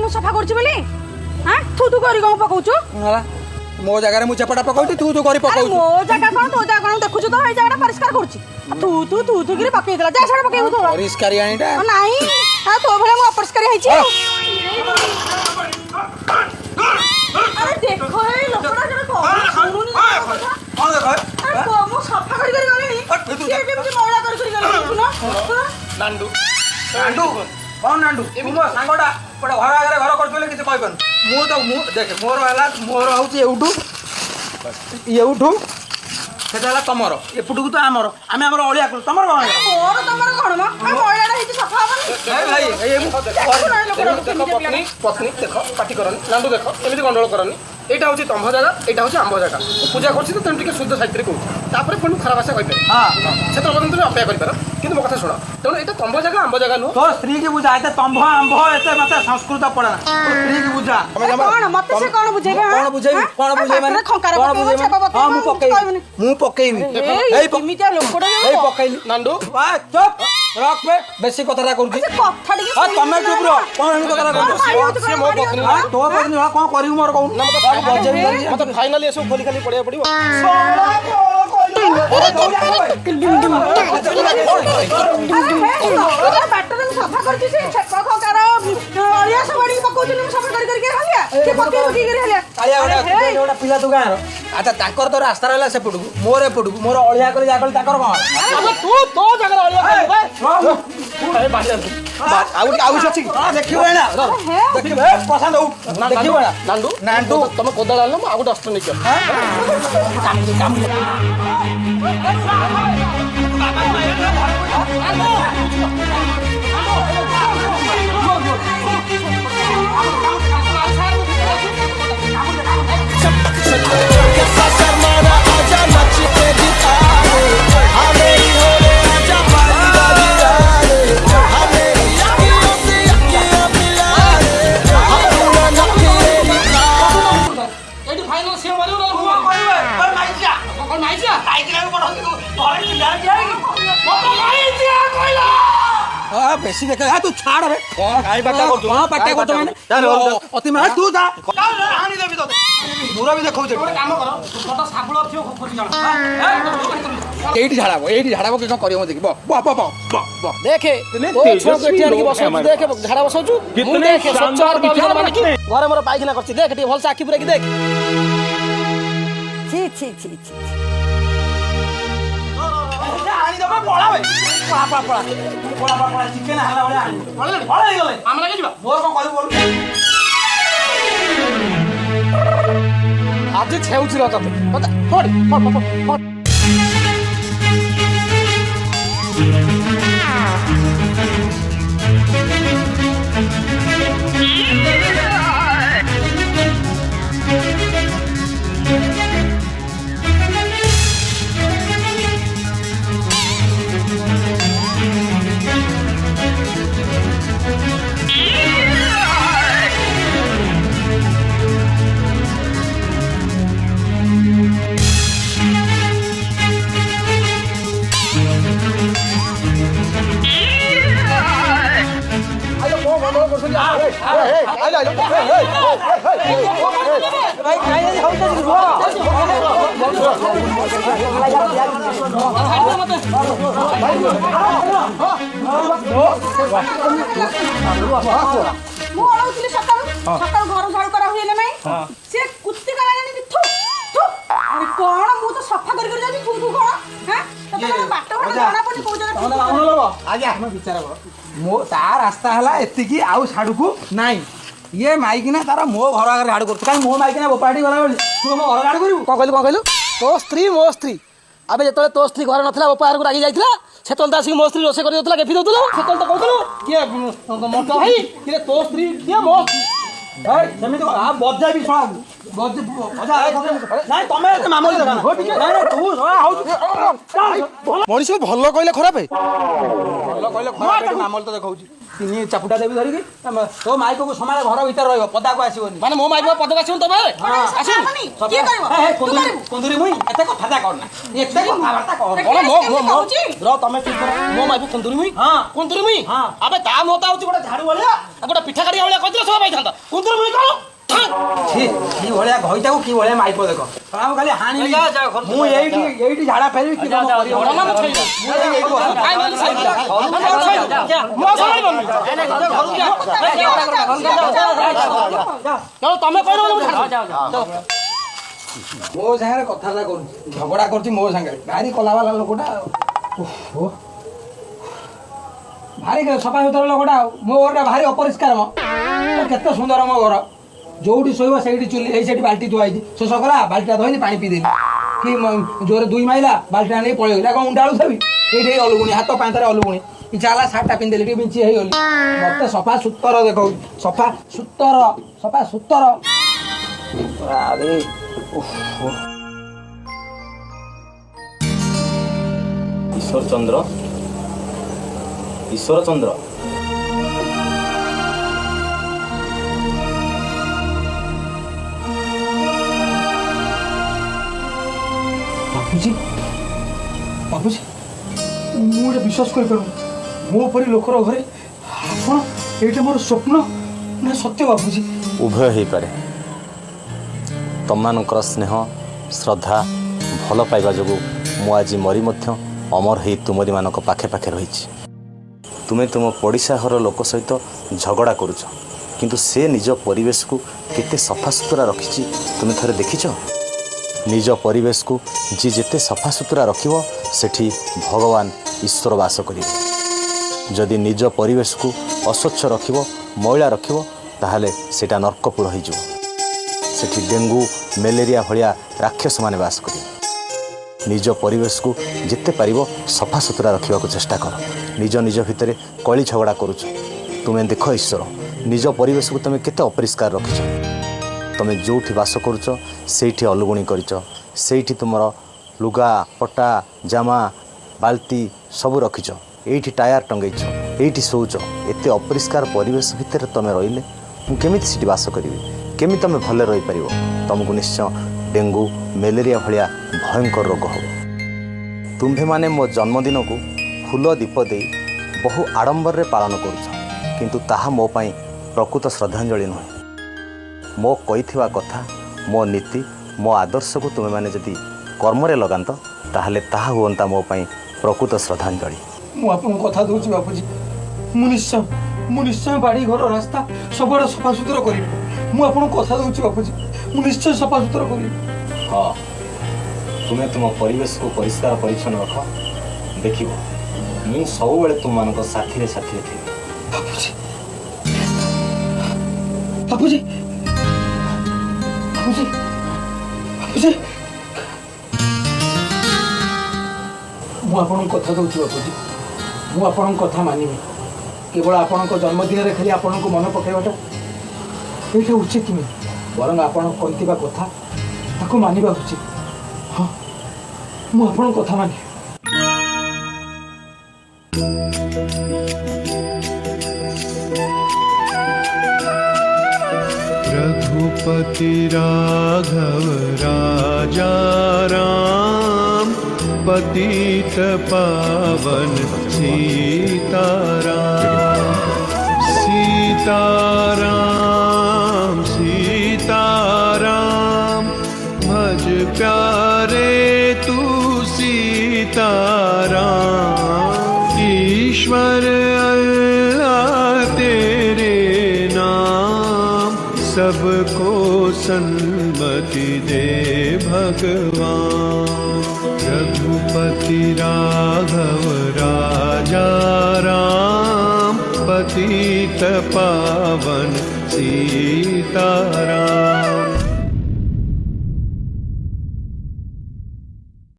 मु सफा करछि बोली हां तू करी गम पकाउछु मो जगह मु चपटा पकाउती तू करी पकाउछु मो जगह कोन तो जगह कोन देखुछु तो ए जगह परिष्कार करछि तू गिरी पकाई देला जा छड़ पकाइबु तो परिष्कार आनीटा नाही आ तो भले मु अपरिष्कार हेछि अरे देखो ए लोकड़ा जरा को सुनुनी देखो मु सफा करी गलेनी के केमति मौला करी गलेनी सुनो नांडू नांडू कौन नांडू मो सांगोडा पडा घर आगे घर करछले किछ कहबन मु तो मु देख मोर हला मोर होची एउठू एउठू सेटा हला तमर एपुटू तो आमर आमे हमर ओलिया कर तमर कोन मोर तमर कोन म मौलाडा हेछि सफा हबनी भाई ए मु पत्नी पत्नी देखो पाटी करन नांडू देखो एमिति गंडोळ करनी एटा होची तंभ जागा एटा होची आंब जागा पूजा करछि तो तन टिके शुद्ध साहित्य को तापर पुन खराब भाषा कहबे हां सेतो बदन अपेक्षा करि पार किंतु मो कथा सुनो तने एटा तंभ जागा आंब जागा नो तो स्त्री की बुझा एते तंभ आंब एते मते संस्कृत पडा तो स्त्री की बुझा कोन मते से कोन बुझेबे कोन बुझेबी माने कोन बुझेबी हां मु पकेइबी एई मिटा लोकड़ा एई पकेइली नांडू वा चुप रख बे बेसी कथरा करूची कथा टिके हां तमे चुप रहो कोन हम कथरा करू से मो पत्नी हां तो पत्नी हा कोन करिउ मोर कहू ना मते बजेबी मते फाइनली एसो खोली खाली पड़िया पड़िबो बाटर सफा करछि से छक्का खकार अरिया सबड़ी पकोछि न सफा करके हलिया के पके उठी करे हलिया आया ओडा पिला तू गार अच्छा ताकर तो रास्ता रहला से पडू मोरे पडू मोर अलिया करे जागल ताकर कोन अब तू तो जगह अलिया करे तू ए बाटी आउ सची देखिबे ना देखिबे पसंद हो देखिबे ना नांडू नांडू तुम कोदा डालनो आ गोटे अस्त्र निक काम बेसी देखा तू छाड़ रे काई बाटा कर तू हां बाटा कर तू माने अति मार तू जा हानी देबी तो पूरा भी देखौ जे काम कर छोटा साबुळ थियो खोजी जाण एठी झाडाबो के करियो म देखि बो देखे तो छोड़ के टियार की बसौ देखे झाड़ा बसौछु मु देखे सच्चार बिचार माने की घरे मोर पाइखना करछि देख टी भल से आखी पुरा की देख छी हानी देबो पळा बे पळा चिकेन हाला पळा गले हमरा के जिबा मोर कोन कहू बोल आज छेउछि र तते पता फड़ सकाल घर झाड़ू करा हुए नहीं से कुत्ते का लानी थू थू अरे कौन मु तो सफा कर जाजी थू थू कौन हैं तो बाट बाट जाना पड़ी को जगह आज्ञा हम विचार कर मो ता रास्ता हला एतिकी आउ साडू को नाही ये माइकिना तारा मो घर आगे झाड़ू कर काई मो माइकिना बोपाटी गला बेली तू मो घर झाड़ू करिवु कोन कहलु तो स्त्री मो स्त्री अबे जेतले तो स्त्री घर नथला बोपार को रागी जाइतला सेतल दासी मो स्त्री रोसे करि देतला के फिर देतला सेतल तो कहतलु के मोटा भाई के तो स्त्री के मो भाई समिति आ बजा भी सुना ମଣିଷ ଭଲ କହିଲେ ଖରାପ ଭଲ କହିଲେ ଖରାପ ମାମଲ ତ ଦେଖାଉଛି ତିନି ଚାପୁଟା ଦେବି ଧରିକି ତୋ ମାଇକକୁ ସମାଳେ ଘର ଭିତରେ ରହିବ ପଦାକୁ ଆସିବନି ମାନେ ମୋ ମାଇକ ପଦକ ଆସିବନି ତମେ କୁନ୍ଦୁରି ମୁଇଁ ଏତେ କଥାଟା କରନା ଏତେ କଥାବାର୍ତ୍ତା କର ତମେ ମୋ ମାଇକ କୁନ୍ଦୁରି ମୁଇଁ ହଁ କୁନ୍ଦୁରି ମୁଇଁ ହଁ ଆବେ ତା ମତ ହଉଛି ଗୋଟେ ଝାଡୁ ଭଳିଆ ଗୋଟେ ପିଠା କାଢିଆ ଭଳିଆ କହିଥିଲେ ସବ ପାଇଥାନ୍ତା କୁନ୍ଦୁରି ମୁଇଁ କଣ କି ଭଳିଆ ଘଇଟାକୁ କି ଭଳିଆ ମାଇକ ଦେଖ ଖାଲି ହାଣି ମୁଁ ଏଇଠି ଝାଡା ଫେରିବି କି ତମେ କହିବ ମୋ ସାଙ୍ଗରେ କଥାବାର୍ତ୍ତା କରୁଛି ଝଗଡା କରୁଛି ମୋ ସାଙ୍ଗରେ ଭାରି କଲାବାଲା ଲୋକଟା ଭାରି ସଫା ସୁତରା ଲୋକଟା ଆଉ ମୋ ଘରଟା ଭାରି ଅପରିଷ୍କାର କେତେ ସୁନ୍ଦର ମୋ ଘର ଯୋଉଠି ଶୋଇବ ସେଇଠି ଚୁଲି ସେଇଠି ବାଲ୍ଟି ଥୁଆ ହେଇଛି ଶୋଷ କଲା ବାଲ୍ଟିଟା ଧୋଇନି ପାଣି ପିଇଦେଲି କି ଜୋରେ ଦୁଇ ମାଇଲା ବାଲ୍ଟିଟା ନେଇ ପଳେଇଗଲି କଣ ଉଣ୍ଡାଳୁ ଥାବି ଏଇଠି ଅଲୁଗୁଣି ହାତ ପାନ୍ତାରେ ଅଲୁଗୁଣି ଇଚ୍ଛା ହେଲା ସାର୍ଟଟା ପିନ୍ଧିଦେଲି ଟିକେ ବିଞ୍ଚି ହେଇଗଲି ମତେ ସଫା ସୁତର ଦେଖାଉଛି ସଫା ସୁତର ଆରେ ଈଶ୍ୱର ଚନ୍ଦ୍ର ବାବୁଜୀ ମୁଁ ଗୋଟେ ବିଶ୍ୱାସ କରିପାରୁନି ମୋ ପରି ଲୋକର ଘରେ ଆପଣ ଏଇଟା ମୋର ସ୍ୱପ୍ନ ନା ସତ୍ୟ ବାବୁଜୀ ଉଭୟ ହେଇପାରେ ତମମାନଙ୍କର ସ୍ନେହ ଶ୍ରଦ୍ଧା ଭଲ ପାଇବା ଯୋଗୁଁ ମୁଁ ଆଜି ମରି ମଧ୍ୟ ଅମର ହେଇ ତୁମରିମାନଙ୍କ ପାଖେ ପାଖେ ରହିଛି ତୁମେ ତୁମ ପଡ଼ିଶା ଘର ଲୋକ ସହିତ ଝଗଡ଼ା କରୁଛ କିନ୍ତୁ ସେ ନିଜ ପରିବେଶକୁ କେତେ ସଫାସୁତୁରା ରଖିଛି ତୁମେ ଥରେ ଦେଖିଛ ନିଜ ପରିବେଶକୁ ଯିଏ ଯେତେ ସଫାସୁତୁରା ରଖିବ ସେଠି ଭଗବାନ ଈଶ୍ୱର ବାସ କରିବେ ଯଦି ନିଜ ପରିବେଶକୁ ଅସ୍ୱଚ୍ଛ ରଖିବ ମଇଳା ରଖିବ ତାହେଲେ ସେଇଟା ନର୍କପୁର ହୋଇଯିବ ସେଠି ଡେଙ୍ଗୁ ମ୍ୟାଲେରିଆ ଭଳିଆ ରାକ୍ଷସମାନେ ବାସ କରିବେ ନିଜ ପରିବେଶକୁ ଯେତେ ପାରିବ ସଫାସୁତୁରା ରଖିବାକୁ ଚେଷ୍ଟା କର ନିଜ ଭିତରେ କଳି ଝଗଡ଼ା କରୁଛ ତୁମେ ଦେଖ ଈଶ୍ୱର ନିଜ ପରିବେଶକୁ ତୁମେ କେତେ ଅପରିଷ୍କାର ରଖିଛ ତୁମେ ଯେଉଁଠି ବାସ କରୁଛ ସେଇଠି ଅଲୁଗୁଣି କରିଛ ସେଇଠି ତୁମର ଲୁଗା ପଟା ଜାମା ବାଲ୍ଟି ସବୁ ରଖିଛ ଏଇଠି ଟାୟାର ଟଙ୍ଗେଇଛ ଏଇଠି ଶୋଉଛ ଏତେ ଅପରିଷ୍କାର ପରିବେଶ ଭିତରେ ତୁମେ ରହିଲେ ମୁଁ କେମିତି ସେଠି ବାସ କରିବି କେମିତି ତୁମେ ଭଲରେ ରହିପାରିବ ତୁମକୁ ନିଶ୍ଚୟ ଡେଙ୍ଗୁ ମ୍ୟାଲେରିଆ ଭଳିଆ ଭୟଙ୍କର ରୋଗ ହେବ ତୁମ୍ଭେମାନେ ମୋ ଜନ୍ମଦିନକୁ ଫୁଲ ଦୀପ ଦେଇ ବହୁ ଆଡ଼ମ୍ବରରେ ପାଳନ କରୁଛ କିନ୍ତୁ ତାହା ମୋ ପାଇଁ ପ୍ରକୃତ ଶ୍ରଦ୍ଧାଞ୍ଜଳି ନୁହେଁ ମୋ କହିଥିବା କଥା ମୋ ନୀତି ମୋ ଆଦର୍ଶକୁ ତୁମେମାନେ ଯଦି କର୍ମରେ ଲଗାନ୍ତ ତାହେଲେ ତାହା ହୁଅନ୍ତା ମୋ ପାଇଁ ପ୍ରକୃତ ଶ୍ରଦ୍ଧାଞ୍ଜଳି ମୁଁ ଆପଣଙ୍କୁ କଥା ଦେଉଛି ବାବୁଜୀ ମୁଁ ନିଶ୍ଚୟ ବାଡ଼ି ଘର ରାସ୍ତା ସବୁଆଡ଼େ ସଫାସୁତୁରା କରିବି ମୁଁ ଆପଣଙ୍କୁ କଥା ଦେଉଛି ବାବୁଜୀ ମୁଁ ନିଶ୍ଚୟ ସଫାସୁତୁରା କରିବି ହଁ ତୁମେ ତୁମ ପରିବେଶକୁ ପରିଷ୍କାର ପରିଚ୍ଛନ୍ନ ରଖ ଦେଖିବ ମୁଁ ସବୁବେଳେ ତୁମମାନଙ୍କ ସାଥିରେ ଥିବି ବାବୁଜୀ ବାବୁଜୀ ବାବୁଜୀ ବାବୁଜୀ ମୁଁ ଆପଣଙ୍କୁ କଥା ଦେଉଛି ବାବୁଜୀ ମୁଁ ଆପଣଙ୍କ କଥା ମାନିବି କେବଳ ଆପଣଙ୍କ ଜନ୍ମଦିନରେ ଖାଲି ଆପଣଙ୍କୁ ମନେ ପକାଇବାଟା ଏଇଟା ଉଚିତ ନୁହେଁ ବରଂ ଆପଣ କହିଥିବା କଥା ତାକୁ ମାନିବା ଉଚିତ ହଁ ମୁଁ ଆପଣଙ୍କ କଥା ମାନିବି रघुपति राघव राजा राम पतित पावन सीताराम सीताराम भज प्यारे तू सीताराम ईश्वर अल्लाह तेरे नाम सबको सन्मति दे भगवान रघुपति राघव राजा राम पतित पावन सीताराम